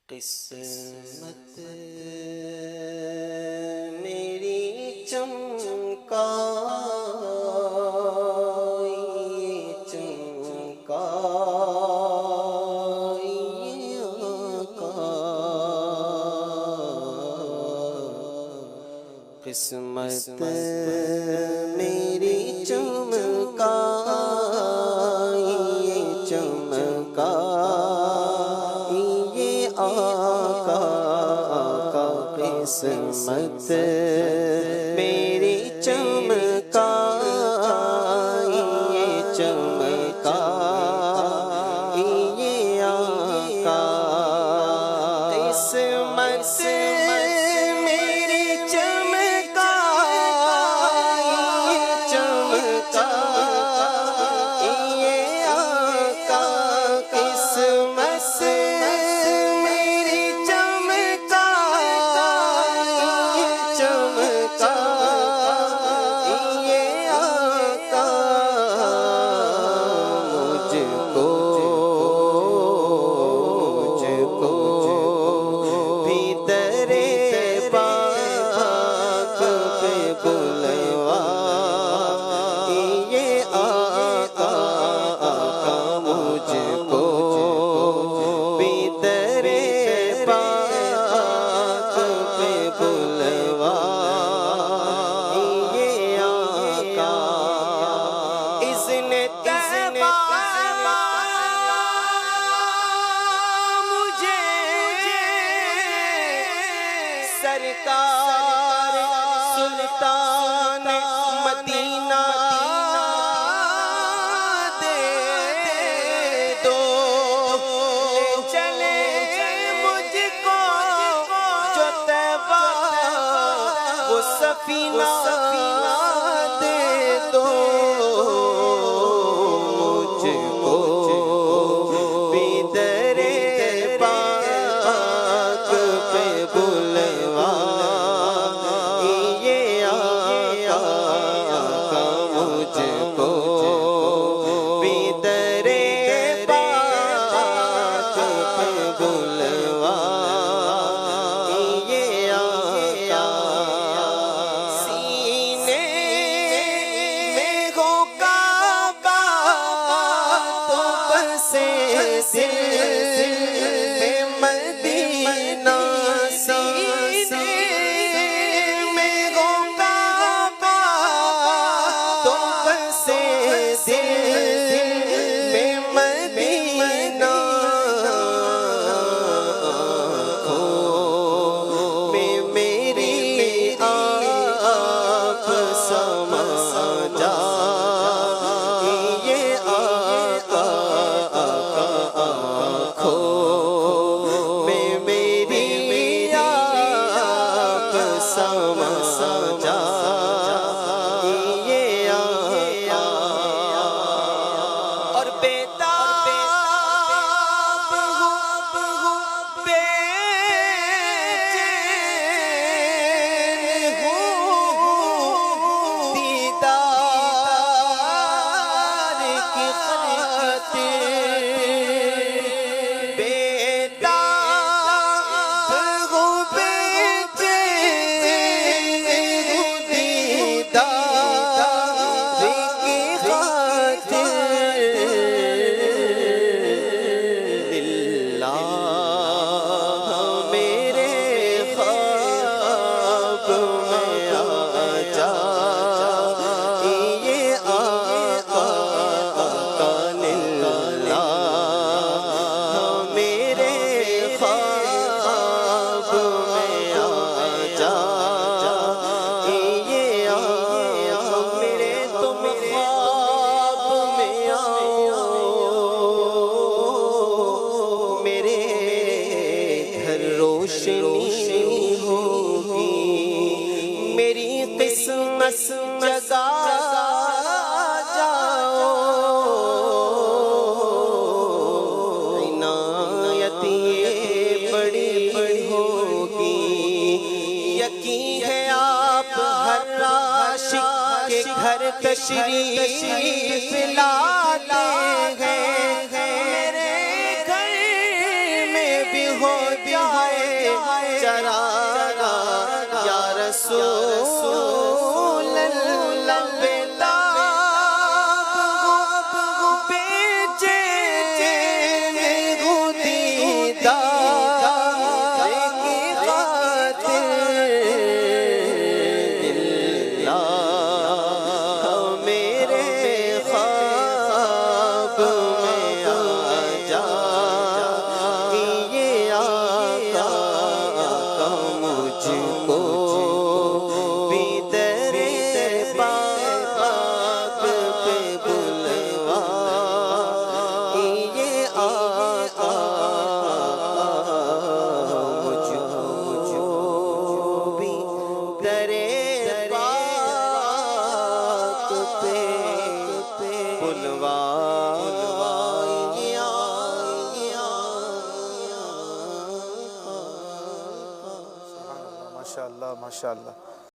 قسمت میری چمکائی چمکائی آقا، قسمت میری چمکائی چمکائی آقا، آقا قسمت میری چمکائی چمکائی آقا، قسمت میری چمکائی چمکائی آقا، قسمت میری چمکائی چمکائی آقا، مجھ کو بھی درے پاک پہ بلوائیے آقا، آقا مجھ کو بھی درے پاک پہ بلوائیے آقا، اذن طیبہ مجھے سرکار سلطان مدینہ دے دو، چلے مجھ کو جو طیبہ وہ سفینہ دے دو، مجھ کو بھی درے پاک پہ بلوائیے آقا، آقا مجھ کو بھی درے پاک پہ بلوائیے آقا، سینے میں ہو کعبہ تو بسے دل میں مدینہ، سینے میں ہو کعبہ تو بسے دل میں مدینہ، آنکھوں میں میری آپ سما جائیے آقا، آقا آنکھوں میں میری آپ سما جائیے آقا، اور بیتاب ہوں بے چین ہوں دیدار کی خاطر، بیتاب ہوں بے چین ہوں دیدار کی خاطر، اللہ میرے خواب میں آ جائیے آقا، آقا للہ میرے خواب میں آ جائیے آقا، میرے تم خواب میں آؤ، میرے گھر روشنی ہوگی، میری قسمت جگا جاؤ، عنایت یہ بڑی ہوگی، یقین ہے آپ ہر عاشق کے گھر تشریف لاتے ہیں، میرے گھر میں بھی ہو بھی ہے چراغا یا رسول اللہ بتاب بے چین دیدار کی خاطر میرے خواب میں آ جا یہ آقا مجھ کو بھی تیرے پاک پہ بلوا یہ آقا مجھ کو بھی تیرے پاک پہ بلوا ماشاءاللہ ماشاءاللہ.